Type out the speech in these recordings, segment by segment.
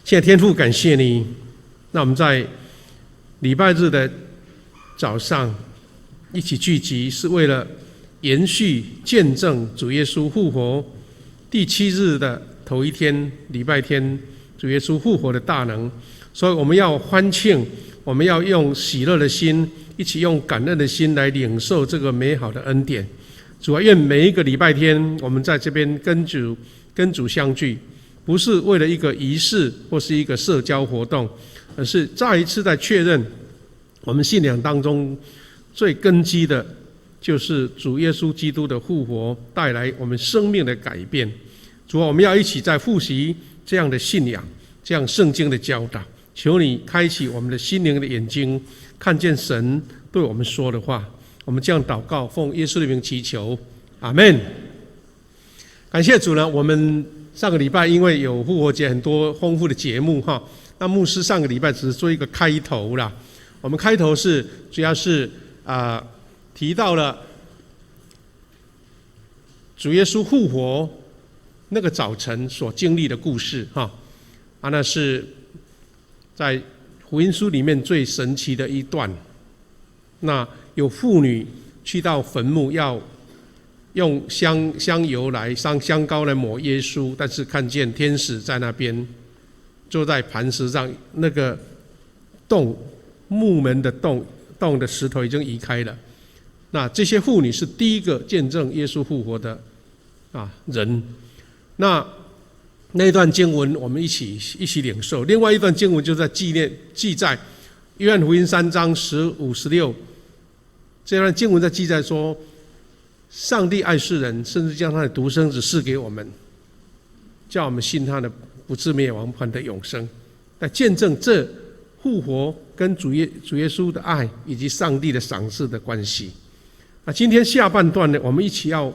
亲爱的天父，感谢你。那我们在礼拜日的早上一起聚集，是为了延续见证主耶稣复活第7日的头一天，礼拜天，主耶稣复活的大能。所以我们要欢庆，我们要用喜乐的心，一起用感恩的心来领受这个美好的恩典。主啊，愿每一个礼拜天，我们在这边跟主相聚，不是为了一个仪式或是一个社交活动，而是再一次在确认我们信仰当中最根基的，就是主耶稣基督的复活带来我们生命的改变。主啊，我们要一起在复习这样的信仰，这样圣经的教导。求你开启我们的心灵的眼睛，看见神对我们说的话。我们这样祷告，奉耶稣的名祈求，阿们。感谢主呢，我们上个礼拜因为有复活节很多丰富的节目哈，那牧师上个礼拜只是做一个开头啦。我们开头是主要是提到了主耶稣复活那个早晨所经历的故事哈，那是在福音书里面最神奇的一段。那有妇女去到坟墓，要用香油来香膏来抹耶稣，但是看见天使在那边坐在磐石上，那个墓门的洞的石头已经移开了。那这些妇女是第一个见证耶稣复活的人。那一段经文我们一起领受。另外一段经文就在记载约翰福音3章15、16，这段经文在记载说，上帝爱世人，甚至将他的独生子赐给我们，叫我们信他的不至灭亡，反得永生。来见证这复活跟主耶稣的爱以及上帝的赏赐的关系。今天下半段呢，我们一起要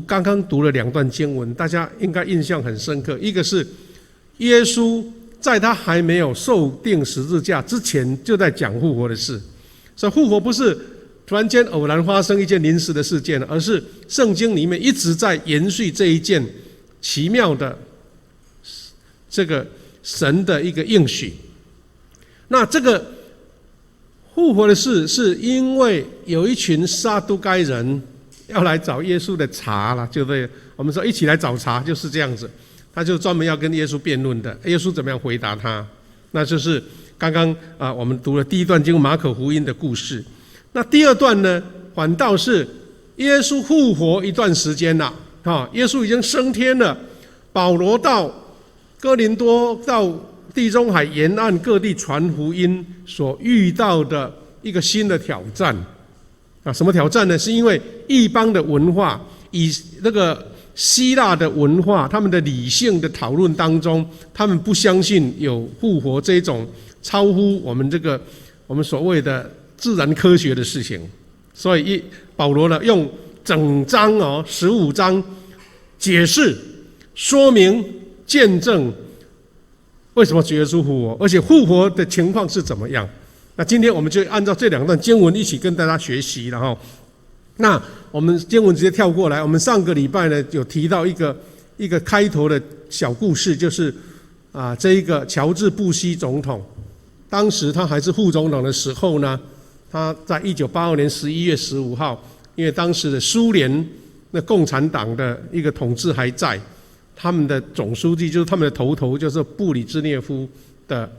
刚刚读了2段经文，大家应该印象很深刻。一个是耶稣在他还没有受钉十字架之前就在讲复活的事，所以复活不是突然间偶然发生一件临时的事件，而是圣经里面一直在延续这一件奇妙的这个神的一个应许。那这个复活的事是因为有一群撒都该人要来找耶稣的茬了，就对，我们说一起来找茬就是这样子。他就专门要跟耶稣辩论的，耶稣怎么样回答他？那就是刚刚我们读了第一段经马可福音的故事。那第二段呢，反倒是耶稣复活一段时间了，耶稣已经升天了。保罗到哥林多，到地中海沿岸各地传福音所遇到的一个新的挑战什么挑战呢？是因为异邦的文化，以那个希腊的文化，他们的理性的讨论当中，他们不相信有复活这种超乎我们所谓的自然科学的事情。所以保罗呢，用整章15章解释、说明、见证为什么主耶稣复活，而且复活的情况是怎么样。那今天我们就按照这2段经文一起跟大家学习了哈。那我们经文直接跳过来，我们上个礼拜呢有提到一个开头的小故事，就是这一个乔治布希总统，当时他还是副总统的时候呢，他在1982年11月15号，因为当时的苏联那共产党的一个统治还在，他们的总书记就是他们的头就是布里兹涅夫的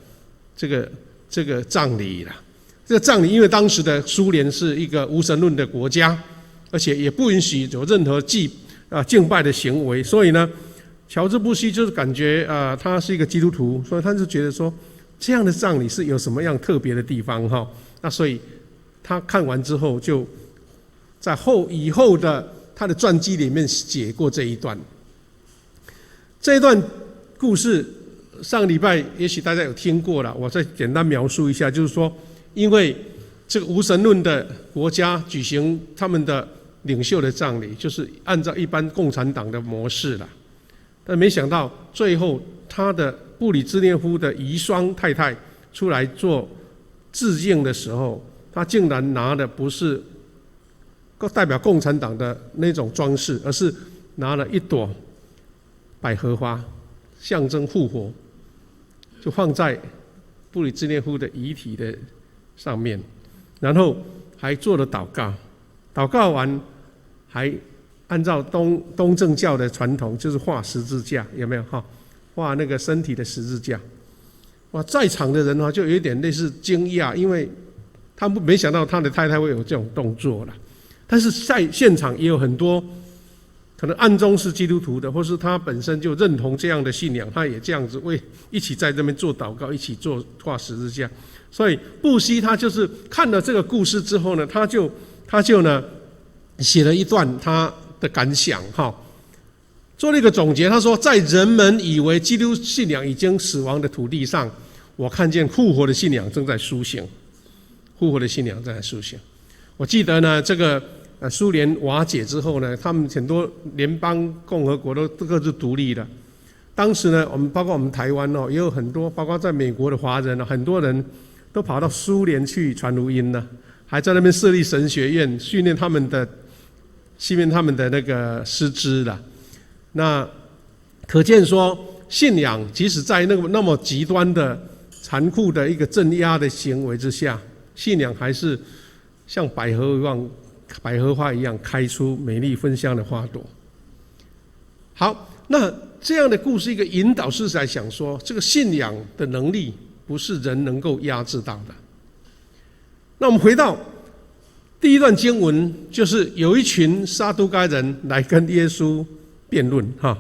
这个葬礼了。这个葬礼因为当时的苏联是一个无神论的国家，而且也不允许有任何敬拜的行为，所以呢，乔治布希就是感觉他是一个基督徒，所以他就觉得说这样的葬礼是有什么样特别的地方哈。那所以他看完之后，就在以后的他的传记里面写过这一段。这一段故事上礼拜也许大家有听过了，我再简单描述一下，就是说，因为这个无神论的国家举行他们的领袖的葬礼，就是按照一般共产党的模式了。但没想到最后他的布里兹涅夫的遗孀太太出来做致敬的时候，他竟然拿的不是代表共产党的那种装饰，而是拿了一朵百合花，象征复活。就放在布里兹涅夫的遗体的上面，然后还做了祷告，祷告完还按照东正教的传统，就是画十字架，有没有哈？画那个身体的十字架。哇，在场的人就有一点类似惊讶，因为他们没想到他的太太会有这种动作啦。但是在现场也有很多可能暗中是基督徒的，或是他本身就认同这样的信仰，他也这样子一起在这边做祷告，一起做画十字架。所以布希他就是看了这个故事之后呢，他就呢写了一段他的感想哈。做了一个总结，他说，在人们以为基督信仰已经死亡的土地上，我看见复活的信仰正在苏醒，复活的信仰正在苏醒。我记得呢，这个苏联瓦解之后呢，他们很多联邦共和国都各自独立了。当时呢，包括我们台湾也有很多，包括在美国的华人很多人都跑到苏联去传福音呢，还在那边设立神学院，训练他们的那个师资啦。那可见说，信仰即使在那么极端的残酷的一个镇压的行为之下，信仰还是像百合花一样开出美丽芬香的花朵。好，那这样的故事一个引导是在想说，这个信仰的能力不是人能够压制到的。那我们回到第一段经文，就是有一群撒都该人来跟耶稣辩论哈。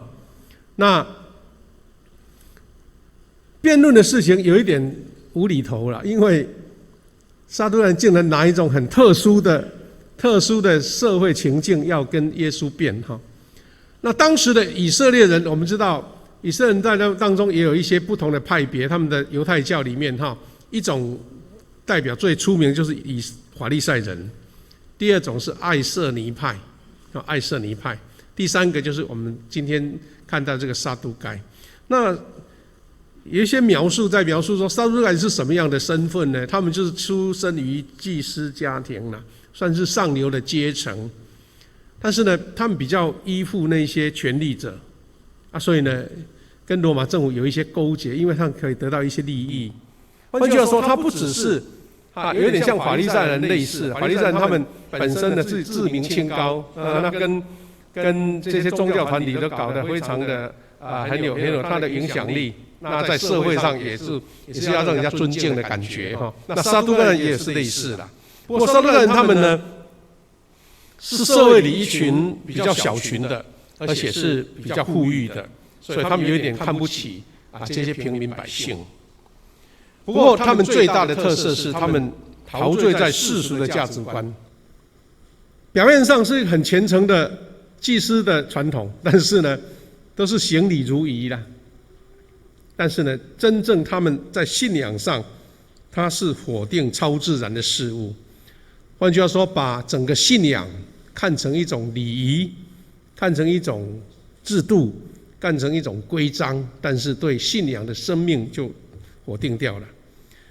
那辩论的事情有一点无厘头了，因为撒都该人竟然拿一种很特殊的社会情境要跟耶稣辩哈。那当时的以色列人，我们知道以色列人在那当中也有一些不同的派别，他们的犹太教里面哈，一种代表最出名就是法利赛人，第二种是爱色尼派，第三个就是我们今天看到这个撒都该。那有一些描述说撒都该是什么样的身份呢？他们就是出生于祭司家庭啦，算是上流的阶层，但是呢，他们比较依附那些权力者所以呢，跟罗马政府有一些勾结，因为他们可以得到一些利益。换句话说，他不只是有点像法利赛人类似，法利赛人他们本身的自命清高，那跟这些宗教团体都搞得非常的很有他的影响力。那在社会上也是要让人家尊敬的感觉哈。那撒都该人也是类似的，不过撒都该人他们呢是社会里一群比较小群的，而且是比较富裕的，所以他们有一点看不起这些平民百姓。不过他们最大的特色是他们陶醉在世俗的价值观，表面上是很虔诚的祭司的传统，但是呢都是行礼如仪啦。但是呢，真正他们在信仰上，他是否定超自然的事物。换句话说，把整个信仰看成一种礼仪，看成一种制度，看成一种规章，但是对信仰的生命就否定掉了。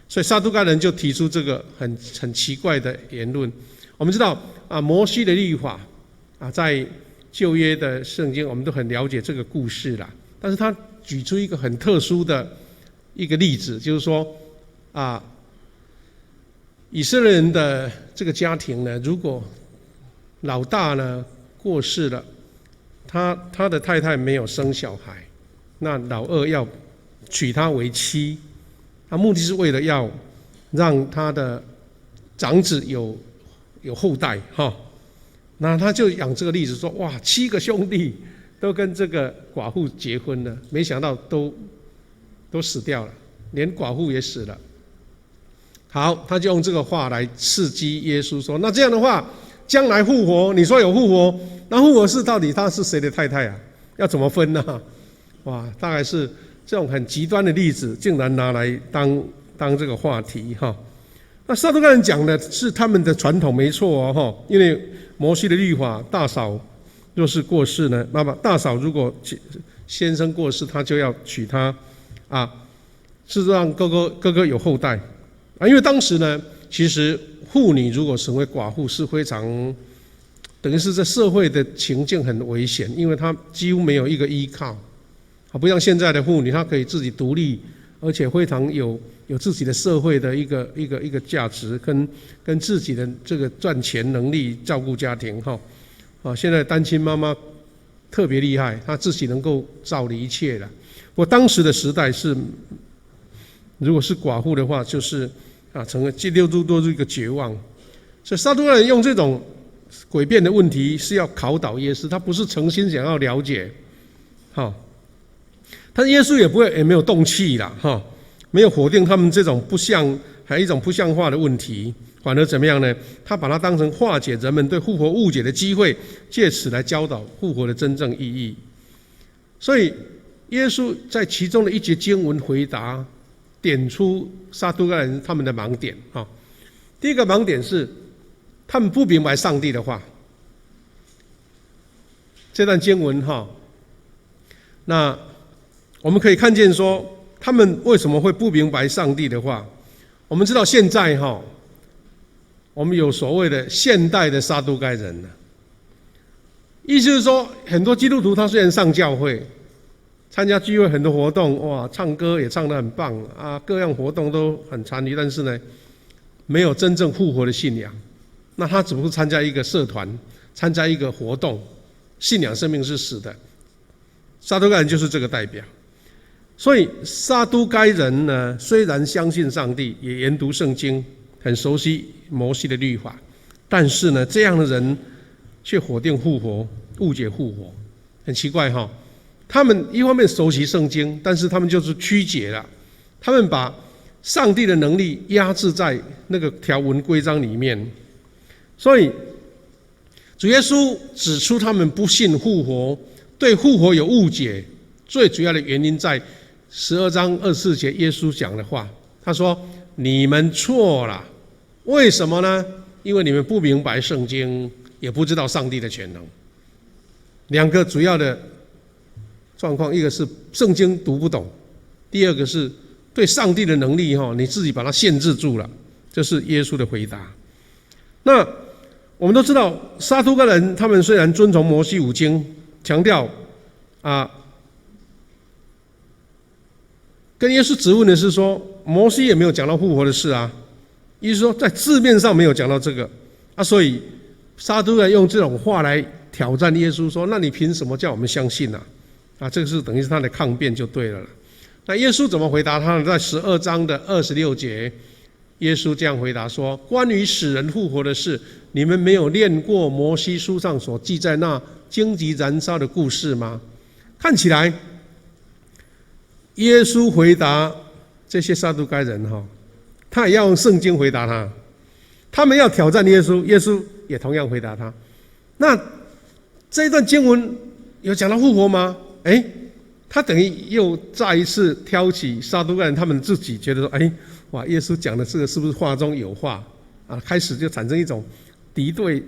所以撒都该人就提出这个很奇怪的言论。我们知道摩西的律法在旧约的圣经我们都很了解这个故事啦，但是他举出一个很特殊的一个例子，就是说以色列人的这个家庭呢，如果老大呢过世了，他的太太没有生小孩，那老二要娶她为妻，他目的是为了要让他的长子有后代哈。那他就养这个例子说，哇，7个兄弟都跟这个寡妇结婚了，没想到都死掉了，连寡妇也死了。好，他就用这个话来刺激耶稣说，那这样的话，将来复活，你说有复活，那复活是到底他是谁的太太啊？要怎么分呢？哇，大概是这种很极端的例子，竟然拿来当这个话题哈。那撒都该人讲的是他们的传统没错哈，因为摩西的律法，大嫂若是过世呢，大嫂如果先生过世，他就要娶她是让哥哥有后代因为当时呢，其实妇女如果成为寡妇是非常等于是在社会的情境很危险，因为她几乎没有一个依靠不像现在的妇女，她可以自己独立而且非常有自己的社会的一个价值，跟自己的这个赚钱能力照顾家庭现在单亲妈妈特别厉害，她自己能够照理一切了。我当时的时代是，如果是寡妇的话，就是成了落入一个绝望。所以撒都该人用这种诡辩的问题是要考倒耶稣，他不是诚心想要了解，但耶稣也没有动气啦，没有否定他们这种还有一种不像话的问题，反而怎么样呢？他把它当成化解人们对复活误解的机会，借此来教导复活的真正意义。所以耶稣在其中的一节经文回答，点出撒都该人他们的盲点。第一个盲点是他们不明白上帝的话。这段经文那我们可以看见说，他们为什么会不明白上帝的话？我们知道现在我们有所谓的现代的撒都该人，意思是说，很多基督徒他虽然上教会，参加聚会很多活动，唱歌也唱得很棒各样活动都很参与，但是呢，没有真正复活的信仰。那他只不过参加一个社团，参加一个活动，信仰生命是死的。撒都该人就是这个代表。所以撒都该人呢，虽然相信上帝，也研读圣经，很熟悉摩西的律法，但是呢，这样的人却否定复活，误解复活，很奇怪他们一方面熟悉圣经，但是他们就是曲解了，他们把上帝的能力压制在那个条文规章里面。所以主耶稣指出他们不信复活，对复活有误解，最主要的原因在12章24节耶稣讲的话，他说：你们错了。为什么呢？因为你们不明白圣经，也不知道上帝的全能。两个主要的状况，一个是圣经读不懂，第二个是对上帝的能力你自己把它限制住了。这是耶稣的回答。那我们都知道，撒都该人他们虽然遵从摩西五经，强调跟耶稣质问的是说，摩西也没有讲到复活的事意思说在字面上没有讲到这个所以撒都该人用这种话来挑战耶稣说，那你凭什么叫我们相信这个是等于是他的抗辩就对了。那耶稣怎么回答他呢？在12章的26节，耶稣这样回答说：关于死人复活的事，你们没有念过摩西书上所记在那荆棘燃烧的故事吗？看起来耶稣回答这些撒都该人他也要用圣经回答他们要挑战耶稣，耶稣也同样回答他。那这一段经文有讲到复活吗？他等于又再一次挑起撒都该人他们自己觉得说，哇，耶稣讲的这个是不是话中有话开始就产生一种敌对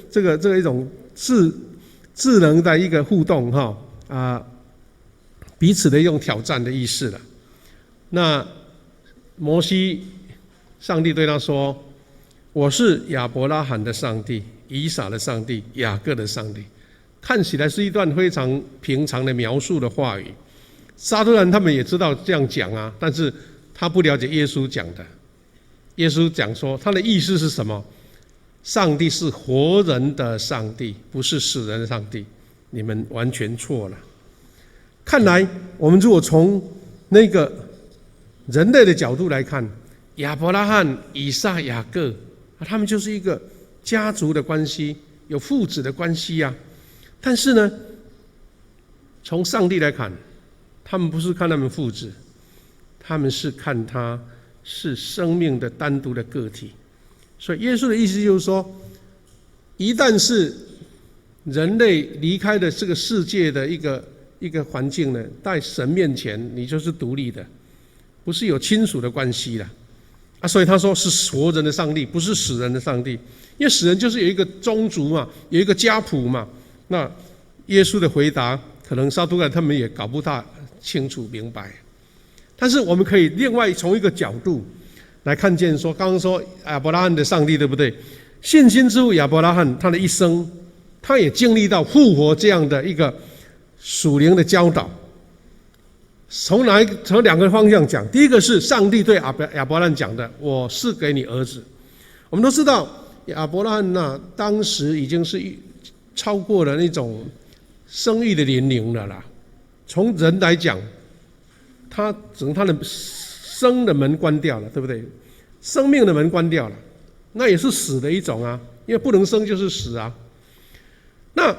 这个一种智能的一个互动彼此的一种挑战的意思了。那摩西，上帝对他说：我是亚伯拉罕的上帝，以撒的上帝，雅各的上帝。看起来是一段非常平常的描述的话语。撒都该人他们也知道这样讲但是他不了解耶稣讲的。耶稣讲说，他的意思是什么？上帝是活人的上帝，不是死人的上帝。你们完全错了。看来我们如果从那个人类的角度来看，亚伯拉罕、以撒、雅各他们就是一个家族的关系，有父子的关系但是呢，从上帝来看，他们不是看他们父子，他们是看他是生命的单独的个体。所以耶稣的意思就是说，一旦是人类离开了这个世界的一个环境呢，在神面前你就是独立的，不是有亲属的关系了所以他说是活人的上帝，不是死人的上帝。因为死人就是有一个宗族嘛，有一个家谱嘛。那耶稣的回答可能撒都该人他们也搞不大清楚明白。但是我们可以另外从一个角度来看见说，刚刚说亚伯拉罕的上帝，对不对？信心之父亚伯拉罕他的一生，他也经历到复活这样的一个属灵的教导。从两个方向讲。第一个是上帝对亚伯兰讲的：“我是给你儿子。”我们都知道亚伯兰当时已经是超过了那种生育的年龄了啦。从人来讲，他的生的门关掉了，对不对？生命的门关掉了，那也是死的一种啊，因为不能生就是死啊。那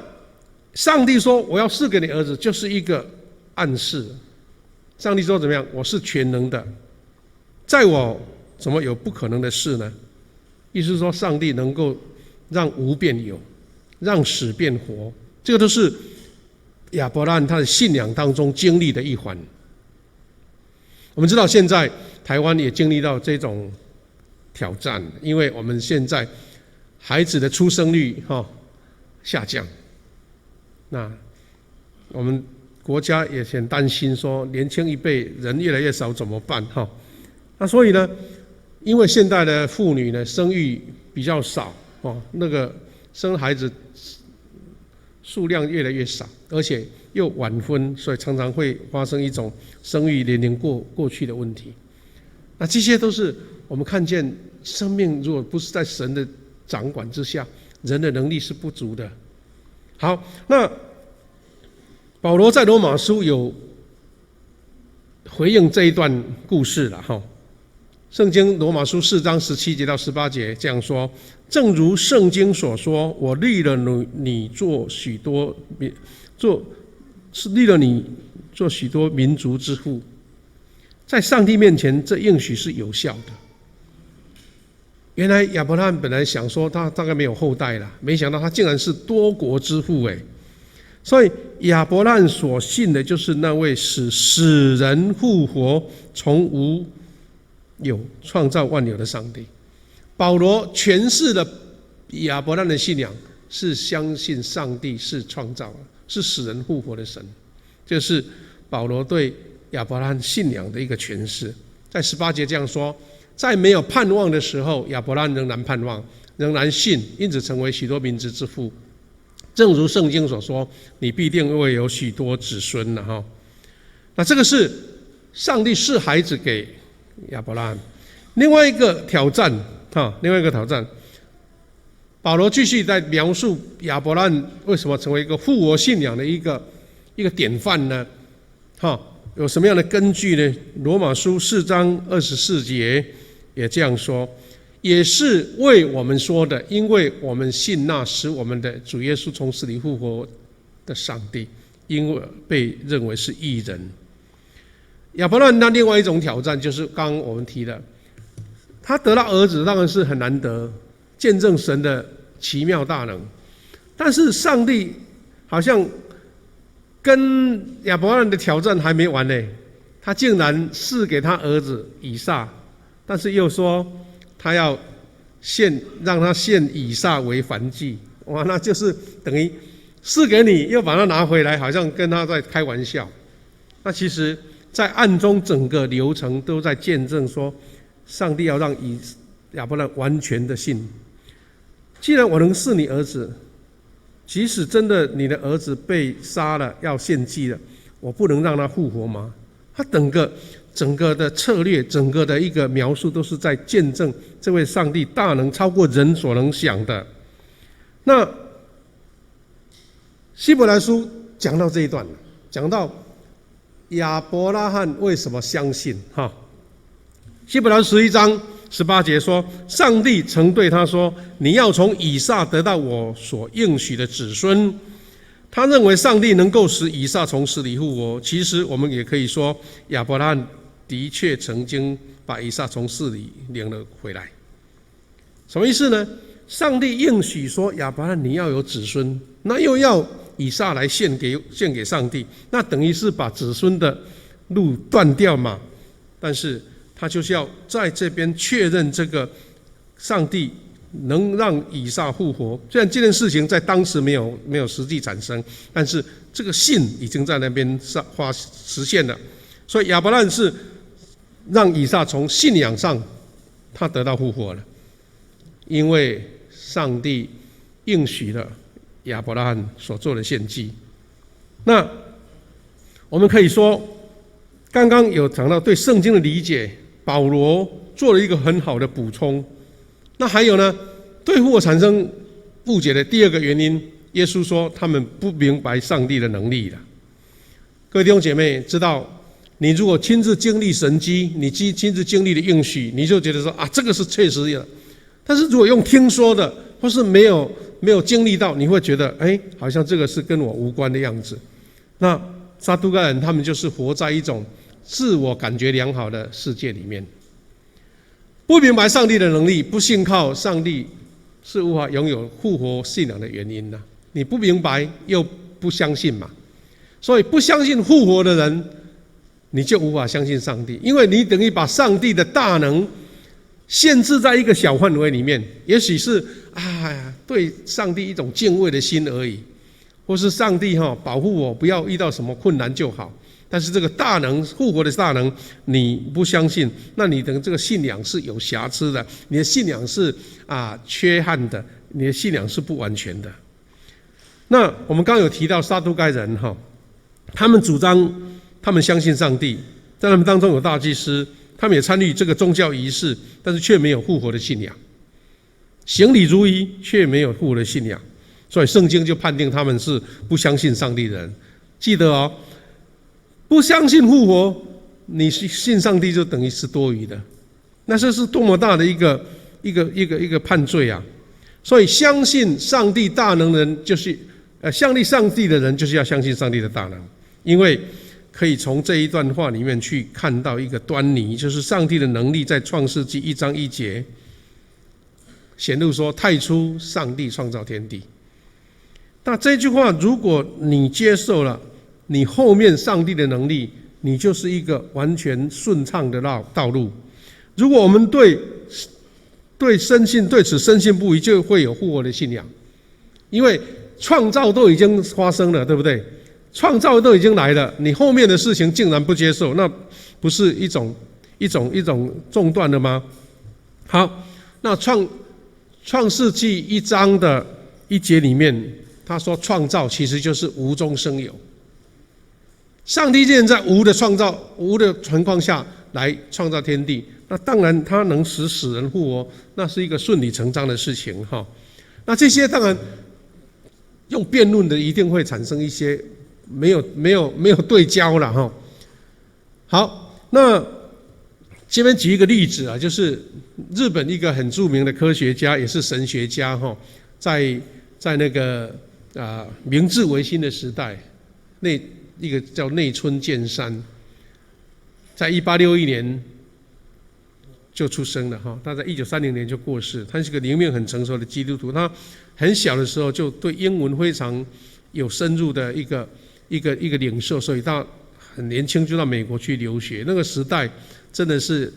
上帝说我要赐给你儿子，就是一个暗示。上帝说怎么样？我是全能的，在我怎么有不可能的事呢？意思是说，上帝能够让无变有，让死变活，这个都是亚伯兰他的信仰当中经历的一环。我们知道现在台湾也经历到这种挑战，因为我们现在孩子的出生率下降，那我们国家也很担心说年轻一辈人越来越少怎么办那所以呢，因为现代的妇女呢生育比较少那个生孩子数量越来越少，而且又晚婚，所以常常会发生一种生育年龄过去的问题。那这些都是我们看见生命如果不是在神的掌管之下，人的能力是不足的。好，那保罗在罗马书有回应这一段故事了圣经罗马书4章17节到18节这样说：正如圣经所说，我立了你做许多民族之父。在上帝面前，这应许是有效的。原来亚伯拉罕本来想说他大概没有后代了，没想到他竟然是多国之父所以亚伯拉罕所信的就是那位使死人复活、从无有创造万有的上帝。保罗诠释了亚伯拉罕的信仰，是相信上帝是创造的，是使人复活的神。这是保罗对亚伯拉罕信仰的一个诠释。在18节这样说：在没有盼望的时候，亚伯拉罕仍然盼望，仍然信，因此成为许多民族之父。正如圣经所说，你必定会有许多子孙了那这个是上帝赐孩子给亚伯拉罕。另外一个挑战保罗继续在描述亚伯拉罕为什么成为一个复活信仰的一个典范呢有什么样的根据呢？罗马书4章24节也这样说：也是为我们说的，因为我们信那使我们的主耶稣从死里复活的上帝，因为被认为是义人。亚伯拉罕那另外一种挑战就是刚刚我们提的，他得到儿子当然是很难得，见证神的奇妙大能，但是上帝好像跟亚伯拉罕的挑战还没完呢，他竟然赐给他儿子以撒，但是又说他要让他献以撒为燔祭。哇，那就是等于赐给你又把他拿回来，好像跟他在开玩笑。那其实在暗中整个流程都在见证说，上帝要让亚伯拉罕完全的信。既然我能赐你儿子，即使真的你的儿子被杀了要献祭了，我不能让他复活吗？他整个的策略，整个的一个描述都是在见证这位上帝大能超过人所能想的。那希伯来书讲到这一段，讲到亚伯拉罕为什么相信希伯来书11章18节说，上帝曾对他说，你要从以撒得到我所应许的子孙。他认为上帝能够使以撒从死里复活。其实我们也可以说，亚伯拉罕的确曾经把以撒从死里领了回来。什么意思呢？上帝应许说，亚伯拉罕你要有子孙，那又要以撒来献给上帝，那等于是把子孙的路断掉嘛。但是他就是要在这边确认这个上帝能让以撒复活。虽然这件事情在当时没有实际产生，但是这个信已经在那边实现了。所以亚伯拉罕是让以撒从信仰上他得到复活了，因为上帝应许了亚伯拉罕所做的献祭。那我们可以说，刚刚有讲到对圣经的理解，保罗做了一个很好的补充。那还有呢，对复活产生误解的第二个原因，耶稣说他们不明白上帝的能力了。各位弟兄姐妹知道，你如果亲自经历神迹，你亲自经历的应许，你就觉得说啊，这个是确实的。但是如果用听说的，或是没有经历到，你会觉得好像这个是跟我无关的样子。那撒都该人他们就是活在一种自我感觉良好的世界里面，不明白上帝的能力，不信靠上帝，是无法拥有复活信仰的原因呢。你不明白又不相信嘛，所以不相信复活的人，你就无法相信上帝，因为你等于把上帝的大能限制在一个小范围里面，也许是对上帝一种敬畏的心而已，或是上帝保护我不要遇到什么困难就好。但是这个大能复活的大能你不相信，那你的这个信仰是有瑕疵的，你的信仰是缺憾的，你的信仰是不完全的。那我们刚刚有提到撒都该人他们主张他们相信上帝，在他们当中有大祭司，他们也参与这个宗教仪式，但是却没有复活的信仰，行礼如仪却没有复活的信仰，所以圣经就判定他们是不相信上帝的人。记得不相信复活，你信上帝就等于是多余的，那这是多么大的一个判罪啊！所以相信上帝大能的人，就是相信上帝的人，就是要相信上帝的大能，因为可以从这一段话里面去看到一个端倪，就是上帝的能力在创世纪1章1节显露说，太初上帝创造天地。那这句话如果你接受了，你后面上帝的能力，你就是一个完全顺畅的道路。如果我们对此深信不疑，就会有复活的信仰，因为创造都已经发生了，对不对？创造都已经来了，你后面的事情竟然不接受，那不是一种中断了吗？好，那创世纪1章的1节里面，他说创造其实就是无中生有。上帝既然在无的情况下来创造天地，那当然他能使死人复活，那是一个顺理成章的事情那这些当然用辩论的一定会产生一些没有对焦了好，那这边举一个例子就是日本一个很著名的科学家，也是神学家在那个明治维新的时代，一个叫内村健三，在1861年就出生了他在1930年就过世。他是个灵命很成熟的基督徒，他很小的时候就对英文非常有深入的一个领受，所以他很年轻就到美国去留学。那个时代真的是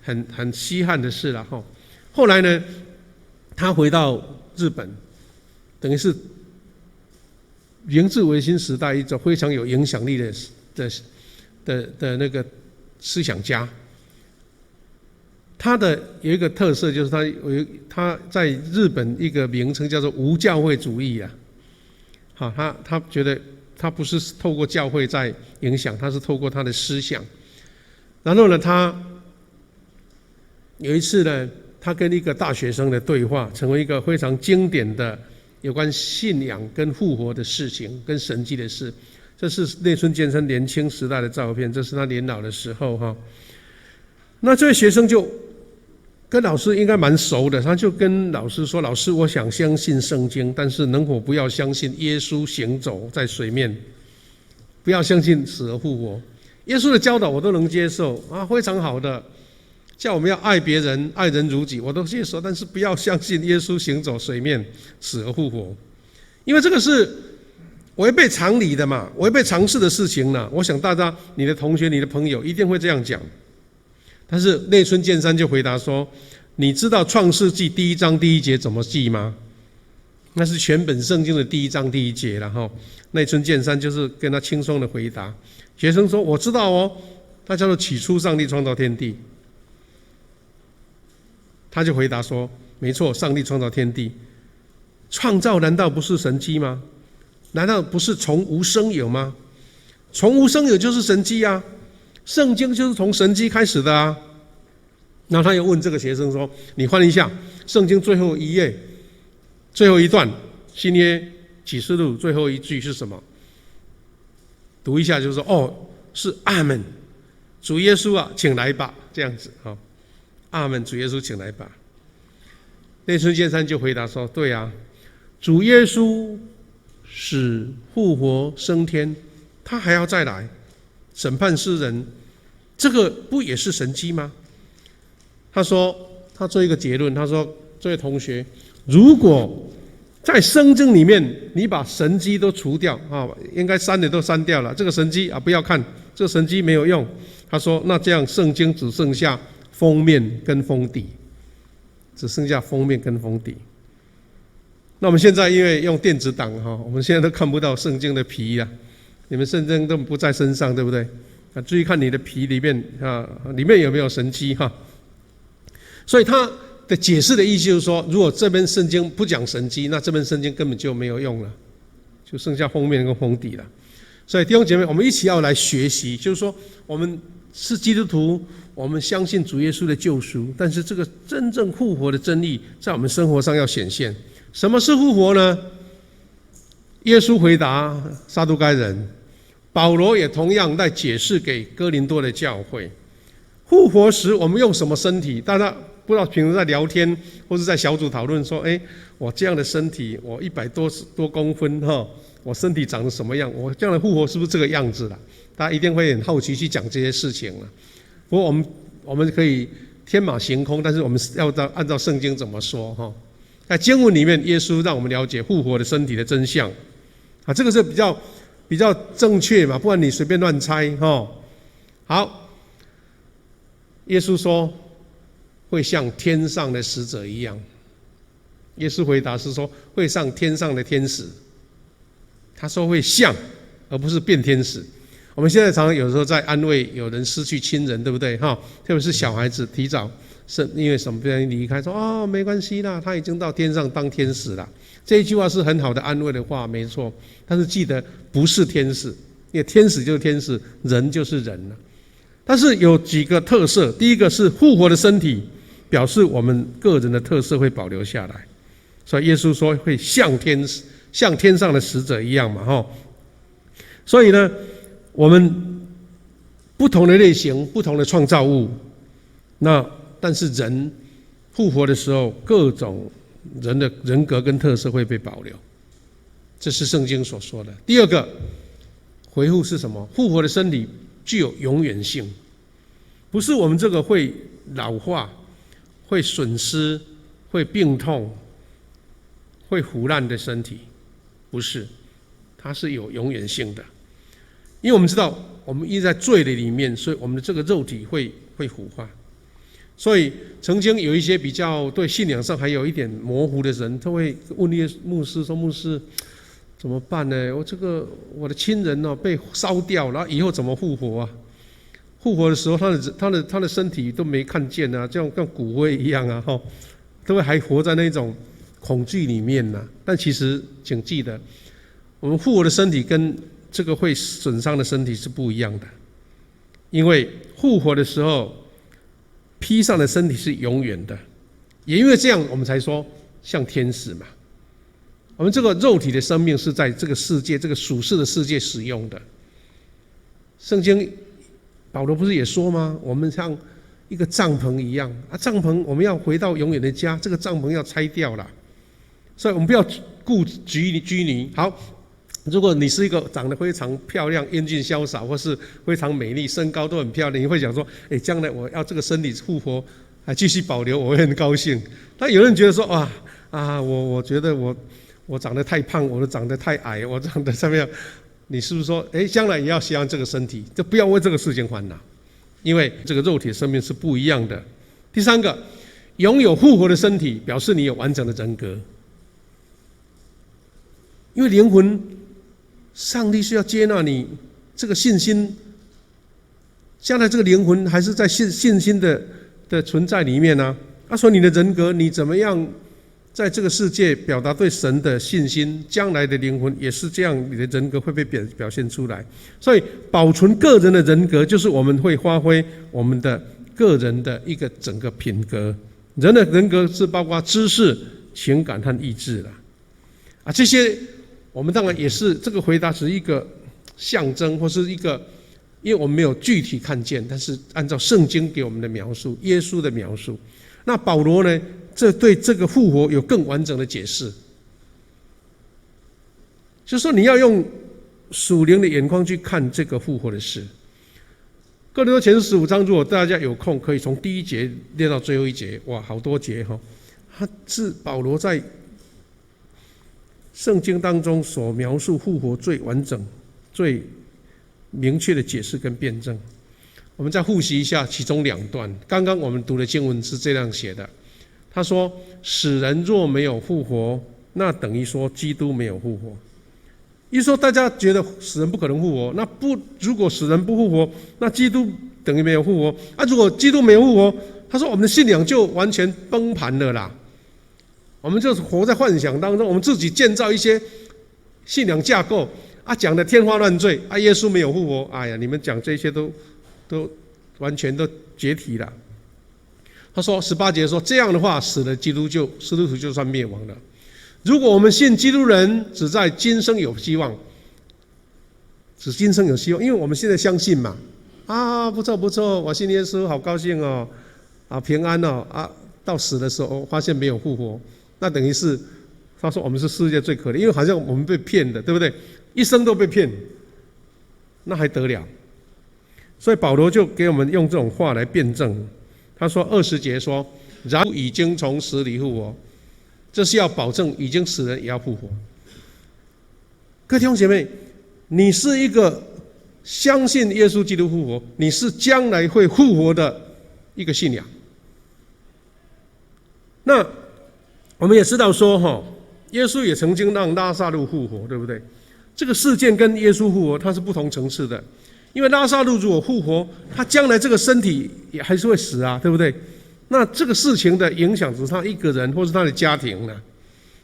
很稀罕的事了后来呢，他回到日本，等于是明治维新时代一种非常有影响力的那个思想家。他的有一个特色，就是他在日本一个名称叫做无教会主义他觉得他不是透过教会在影响，他是透过他的思想。然后呢，他有一次呢，他跟一个大学生的对话，成为一个非常经典的有关信仰跟复活的事情，跟神迹的事。这是内村健三年轻时代的照片，这是他年老的时候那这位学生就跟老师应该蛮熟的，他就跟老师说：“老师，我想相信圣经，但是能否不要相信耶稣行走在水面，不要相信死而复活？耶稣的教导我都能接受非常好的，叫我们要爱别人，爱人如己，我都接受，但是不要相信耶稣行走水面，死而复活，因为这个是违背常理的嘛，违背常识的事情呢。我想大家，你的同学、你的朋友一定会这样讲。”但是内村健三就回答说：“你知道创世纪1章1节怎么记吗？那是全本圣经的1章1节了内村健三就是跟他轻松的回答。学生说：“我知道他叫做起初上帝创造天地。”他就回答说：“没错，上帝创造天地。创造难道不是神迹吗？难道不是从无生有吗？从无生有就是神迹啊！圣经就是从神迹开始的啊。然后他又问这个学生说：“你翻一下圣经最后一页，最后一段，新约启示录最后一句是什么？读一下，就是说，哦，是阿们，主耶稣啊，请来吧，这样子啊，阿们，主耶稣请来吧。”内村健三就回答说：“对啊，主耶稣使复活升天，他还要再来审判世人，这个不也是神迹吗？”他说，他做一个结论，他说：“这位同学，如果在圣经里面你把神迹都除掉啊，应该删的都删掉了，这个神迹啊不要看，这个神迹没有用。”他说：“那这样圣经只剩下封面跟封底，只剩下封面跟封底。那我们现在因为用电子档哈，我们现在都看不到圣经的皮啊，你们圣经都不在身上，对不对？啊，注意看你的皮里面啊，里面有没有神迹哈？所以他的解释的意思就是说，如果这边圣经不讲神迹，那这边圣经根本就没有用了，就剩下封面跟封底了。所以弟兄姐妹，我们一起要来学习，就是说我们是基督徒，我们相信主耶稣的救赎，但是这个真正复活的真理在我们生活上要显现。什么是复活呢？耶稣回答撒都该人，保罗也同样在解释给哥林多的教会。复活时我们用什么身体？大家不知道平时在聊天或是在小组讨论说，我这样的身体，我100多公分哈，我身体长得什么样？我这样的复活是不是这个样子啦？大家一定会很好奇去讲这些事情了。不过我们可以天马行空，但是我们要按照圣经怎么说哈？在经文里面，耶稣让我们了解复活的身体的真相啊，这个是比较正确嘛，不然你随便乱猜哈。好。耶稣说会像天上的使者一样，耶稣回答是说会像天上的天使，他说会像，而不是变天使。我们现在常常有时候在安慰有人失去亲人，对不对？特别是小孩子提早因为什么原因离开，说没关系啦，他已经到天上当天使了。这一句话是很好的安慰的话，没错。但是记得不是天使，因为天使就是天使，人就是人了。但是有几个特色，第一个是复活的身体，表示我们个人的特色会保留下来。所以耶稣说会像天上的使者一样嘛，所以呢，我们不同的类型，不同的创造物，但是人复活的时候，各种人的人格跟特色会被保留，这是圣经所说的。第二个回复是什么？复活的身体具有永远性，不是我们这个会老化、会损失、会病痛、会腐烂的身体，不是，它是有永远性的。因为我们知道，我们一直在罪的里面，所以我们的这个肉体会腐化。所以曾经有一些比较对信仰上还有一点模糊的人，他会问牧师说：“牧师，怎么办呢？我的亲人被烧掉，然后以后怎么复活啊？复活的时候，他的身体都没看见啊，这样像骨灰一样啊，都会还活在那种恐惧里面呢。但其实，请记得，我们复活的身体跟这个会损伤的身体是不一样的，因为复活的时候，披上的身体是永远的，也因为这样，我们才说像天使嘛。我们这个肉体的生命是在这个世界，这个属世的世界使用的。圣经保罗不是也说吗？我们像一个帐篷一样啊，帐篷我们要回到永远的家，这个帐篷要拆掉了，所以我们不要顾拘泥。好，如果你是一个长得非常漂亮、英俊潇洒，或是非常美丽、身高都很漂亮，你会想说：将来我要这个身体复活，还继续保留，我会很高兴。但有人觉得说：我觉得我长得太胖，我长得太矮，我长得怎么样？你是不是说，将来也要希望这个身体，就不要为这个事情烦恼，因为这个肉体的生命是不一样的。第三个，拥有复活的身体，表示你有完整的人格，因为灵魂，上帝是要接纳你这个信心，将来这个灵魂还是在信心的存在里面呢。所以你的人格，你怎么样在这个世界表达对神的信心，将来的灵魂也是这样，你的人格会被表现出来。所以保存个人的人格，就是我们会发挥我们的个人的一个整个品格。人的人格是包括知识、情感和意志了啊，这些我们当然也是这个回答是一个象征，或是一个，因为我们没有具体看见，但是按照圣经给我们的描述，耶稣的描述，那保罗呢，这对这个复活有更完整的解释，就是说你要用属灵的眼光去看这个复活的事。哥林多前书15章，如果大家有空，可以从第1节念到最后1节，哇，好多节哈！他是保罗在圣经当中所描述复活最完整、最明确的解释跟辩证。我们再复习一下其中2段。刚刚我们读的经文是这样写的，他说：“死人若没有复活，那等于说基督没有复活。”一说大家觉得死人不可能复活，那如果死人不复活，那基督等于没有复活啊！如果基督没有复活，他说我们的信仰就完全崩盘了啦。我们就是活在幻想当中，我们自己建造一些信仰架构啊，讲的天花乱坠啊，耶稣没有复活，哎呀，你们讲这些都完全都解体了。他说18节说，这样的话，死了基督徒就算灭亡了。如果我们信基督人只在今生有希望，只今生有希望，因为我们现在相信嘛，啊，不错，我信耶稣，好高兴哦，啊，平安哦，啊，到死的时候发现没有复活，那等于是他说我们是世界最可怜，因为好像我们被骗的，对不对？一生都被骗，那还得了？所以保罗就给我们用这种话来辩证。他说20节说，然后已经从死里复活。这是要保证已经死人也要复活。各位弟兄姐妹，你是一个相信耶稣基督复活，你是将来会复活的一个信仰。那我们也知道说，耶稣也曾经让拉撒路复活，对不对？这个事件跟耶稣复活它是不同层次的，因为拉撒路如果复活，他将来这个身体也还是会死啊，对不对？那这个事情的影响只是他一个人或是他的家庭呢？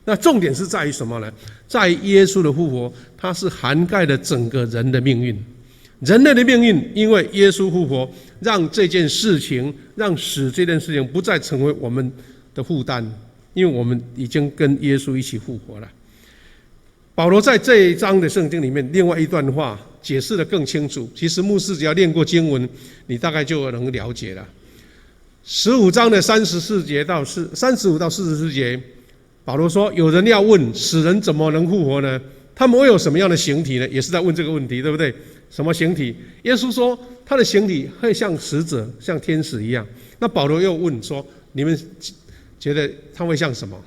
那重点是在于什么呢？在于耶稣的复活，它是涵盖了整个人的命运，人类的命运，因为耶稣复活，让这件事情，让死这件事情不再成为我们的负担，因为我们已经跟耶稣一起复活了。保罗在这一章的圣经里面，另外一段话解释得更清楚。其实牧师只要念过经文，你大概就能了解了。15章的35到44节，保罗说：“有人要问，死人怎么能复活呢？他们会有什么样的形体呢？”也是在问这个问题，对不对？什么形体？耶稣说他的形体会像使者、像天使一样。那保罗又问说：“你们觉得他会像什么？”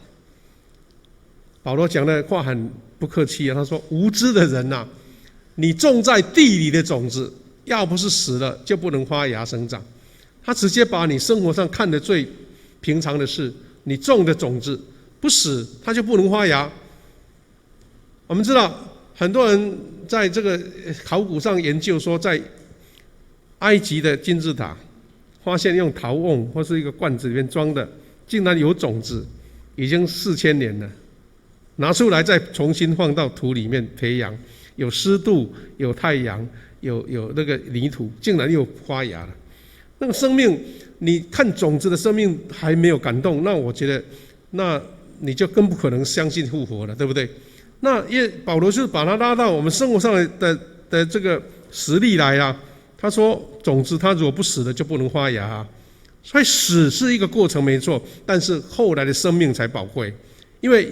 保罗讲的话很不客气啊，他说：“无知的人啊，你种在地里的种子，要不是死了，就不能发芽生长。”他直接把你生活上看的最平常的事，你种的种子不死，它就不能发芽。我们知道很多人在这个考古上研究说，在埃及的金字塔发现用陶瓮或是一个罐子里面装的，竟然有种子，已经4000年了，拿出来再重新放到土里面培养，有湿度，有太阳，有那个泥土，竟然又发芽了。那个生命，你看种子的生命还没有感动，那我觉得，那你就更不可能相信复活了，对不对？那保罗就是把它拉到我们生活上的这个实例来啊。他说，种子它如果不死了，就不能发芽啊。所以死是一个过程没错，但是后来的生命才宝贵。因为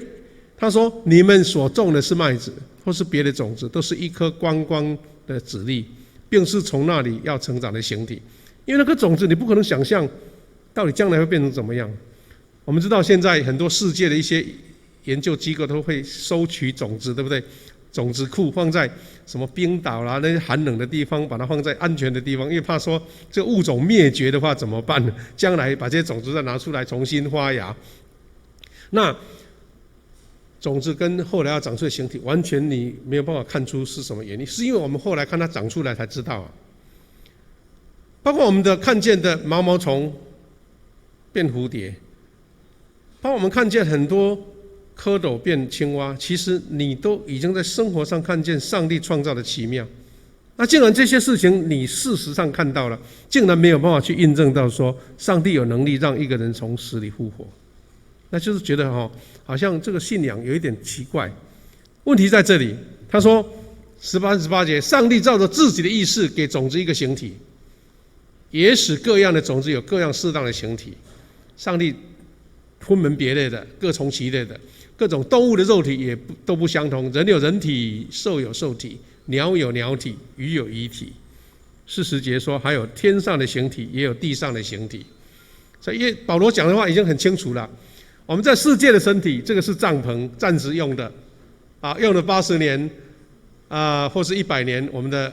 他说，你们所种的是麦子或是别的种子，都是一颗光光的籽粒，并是从那里要成长的形体。因为那颗种子你不可能想象到底将来会变成怎么样。我们知道现在很多世界的一些研究机构都会收取种子，对不对？种子库放在什么冰岛啦，那些寒冷的地方，把它放在安全的地方，因为怕说这物种灭绝的话怎么办呢？将来把这些种子再拿出来重新发芽，那种子跟后来要长出的形体，完全你没有办法看出是什么原因，是因为我们后来看它长出来才知道啊。包括我们的看见的毛毛虫变蝴蝶，当我们看见很多蝌蚪变青蛙，其实你都已经在生活上看见上帝创造的奇妙。那既然这些事情你事实上看到了，竟然没有办法去印证到说上帝有能力让一个人从死里复活，那就是觉得好像这个信仰有一点奇怪。问题在这里，他说18节，上帝照着自己的意思给种子一个形体，也使各样的种子有各样适当的形体。上帝分门别类的，各从其类的，各种动物的肉体也都不相同，人有人体，兽有兽体，鸟有鸟体，鱼有鱼体。40节说还有天上的形体，也有地上的形体。所以保罗讲的话已经很清楚了。我们在世界的身体，这个是帐篷，暂时用的，用了80年，或是100年。我们的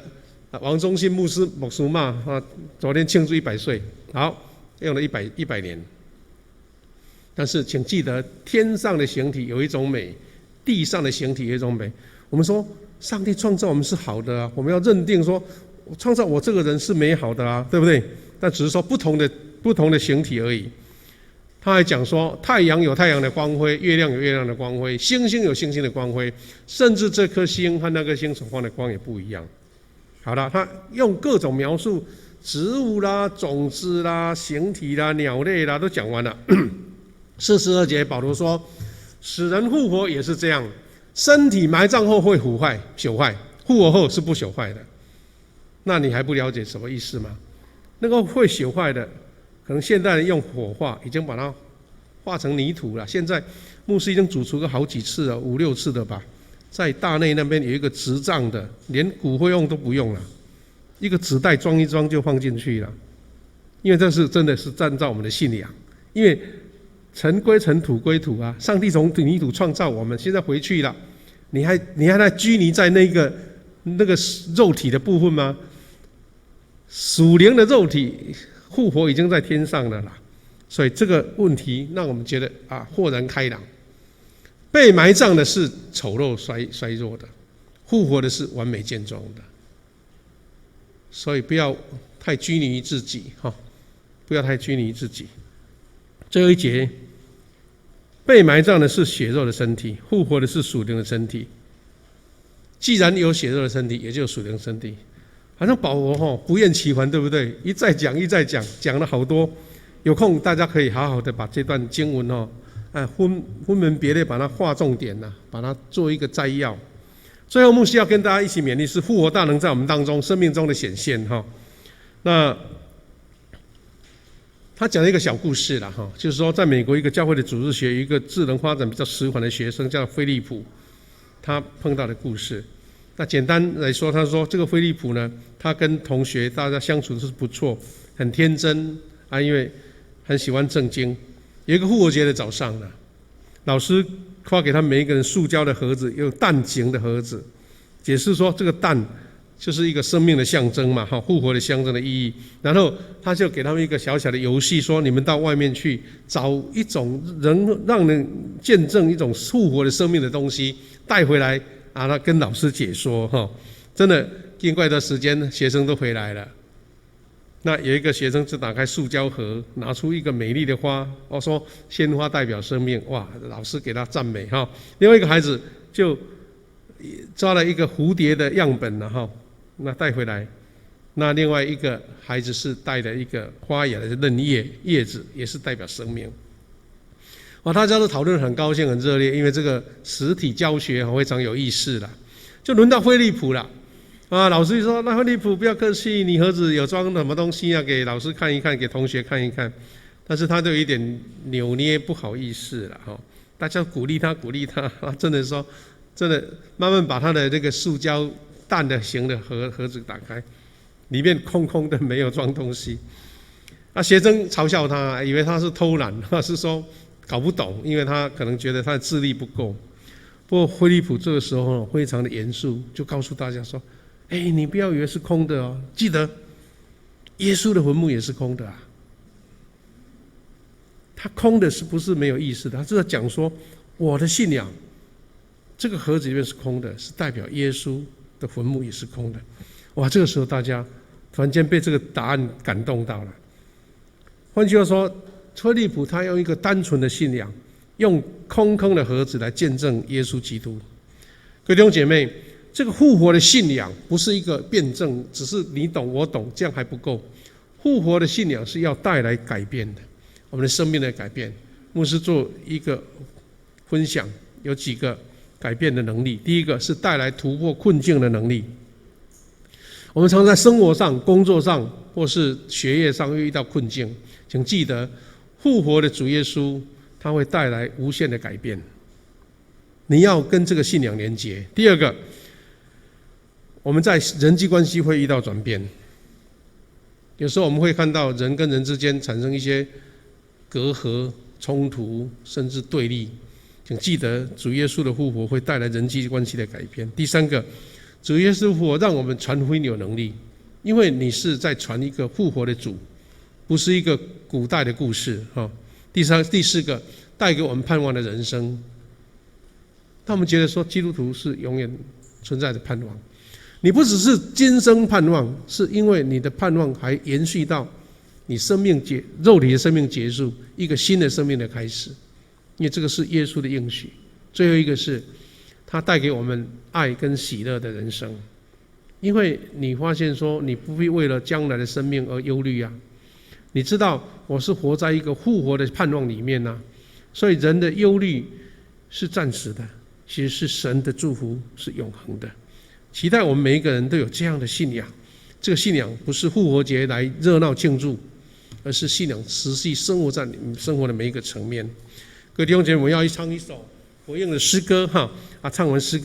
王忠信牧师牧师嘛，昨天庆祝100岁，好，用了100年。但是请记得，天上的形体有一种美，地上的形体有一种美。我们说上帝创造我们是好的啊，我们要认定说创造我这个人是美好的啊，对不对？但只是说不同的形体而已。他还讲说，太阳有太阳的光辉，月亮有月亮的光辉，星星有星星的光辉，甚至这颗星和那颗星所放的光也不一样。好了，他用各种描述，植物啦、种子啦、形体啦、鸟类啦，都讲完了。42节，保罗说，死人复活也是这样，身体埋葬后会朽坏，复活后是不朽坏的。那你还不了解什么意思吗？那个会朽坏的，可能现代人用火化，已经把它化成泥土了。现在牧师已经主持过好几次了，5、6次的吧。在大内那边有一个执葬的，连骨灰用都不用了，一个纸袋装一装就放进去了。因为这是真的是按照我们的信仰，因为尘归尘，土归土啊！上帝从泥土创造我们，现在回去了，你还在拘泥在那个肉体的部分吗？属灵的肉体复活已经在天上了啦，所以这个问题让我们觉得豁然开朗。被埋葬的是丑陋衰弱的，复活的是完美健壮的。所以不要太拘泥于自己，不要太拘泥于自己。最后一节，被埋葬的是血肉的身体，复活的是属灵的身体。既然有血肉的身体，也就有属灵的身体。好像保罗不厌其烦，对不对？一再讲，讲了好多。有空大家可以好好的把这段经文分门别类，把它划重点把它做一个摘要。最后牧师要跟大家一起勉励是复活大能在我们当中生命中的显现那他讲了一个小故事啦就是说在美国一个教会的主日学，有一个智能发展比较迟缓的学生叫菲利普，他碰到的故事。那简单来说，他说这个菲利普呢，他跟同学大家相处的是不错，很天真因为很喜欢正经。有一个复活节的早上呢，老师发给他每一个人塑胶的盒子，有蛋形的盒子，解释说这个蛋就是一个生命的象征嘛，复活的象征的意义。然后他就给他们一个小小的游戏，说你们到外面去找一种让人见证一种复活的生命的东西带回来他跟老师解说真的经过一段时间，学生都回来了。那有一个学生就打开塑胶盒，拿出一个美丽的花，说鲜花代表生命，哇！老师给他赞美另外一个孩子就抓了一个蝴蝶的样本那带回来。那另外一个孩子是带了一个花芽的嫩叶子，也是代表生命。大家都讨论很高兴很热烈，因为这个实体教学非常有意思了。就轮到菲利普了老师就说，那菲利普不要客气，你盒子有装什么东西给老师看一看，给同学看一看。但是他就有一点扭捏不好意思了大家鼓励他真的说真的慢慢把他的这个塑胶蛋的形的盒子打开，里面空空的，没有装东西。学生嘲笑他，以为他是偷懒，是说搞不懂，因为他可能觉得他的智力不够。不过菲利普这个时候非常的严肃，就告诉大家说，你不要以为是空的记得耶稣的坟墓也是空的他空的是不是没有意思的？他是在讲说我的信仰，这个盒子里面是空的，是代表耶稣的坟墓也是空的。哇，这个时候大家突然间被这个答案感动到了。换句话说，菲利普他用一个单纯的信仰，用空空的盒子来见证耶稣基督。各位弟兄姐妹，这个复活的信仰不是一个辩证，只是你懂我懂，这样还不够。复活的信仰是要带来改变的，我们的生命的改变。牧师做一个分享，有几个改变的能力。第一个是带来突破困境的能力。我们常在生活上、工作上或是学业上遇到困境，请记得复活的主耶稣他会带来无限的改变。你要跟这个信仰连结。第二个，我们在人际关系会遇到转变。有时候我们会看到人跟人之间产生一些隔阂、冲突，甚至对立。请记得主耶稣的复活会带来人际关系的改变。第三个，主耶稣复活让我们传福音有能力，因为你是在传一个复活的主，不是一个古代的故事。第四个，带给我们盼望的人生。但我们觉得说基督徒是永远存在的盼望，你不只是今生盼望，是因为你的盼望还延续到你肉体的生命结束，一个新的生命的开始，因为这个是耶稣的应许。最后一个是他带给我们爱跟喜乐的人生，因为你发现说你不必为了将来的生命而忧虑啊，你知道我是活在一个复活的盼望里面啊，所以人的忧虑是暂时的，其实是神的祝福是永恒的。期待我们每一个人都有这样的信仰，这个信仰不是复活节来热闹庆祝，而是信仰实际生活在你们生活的每一个层面。各位弟兄姐妹，我们要唱一首回应的诗歌唱完诗歌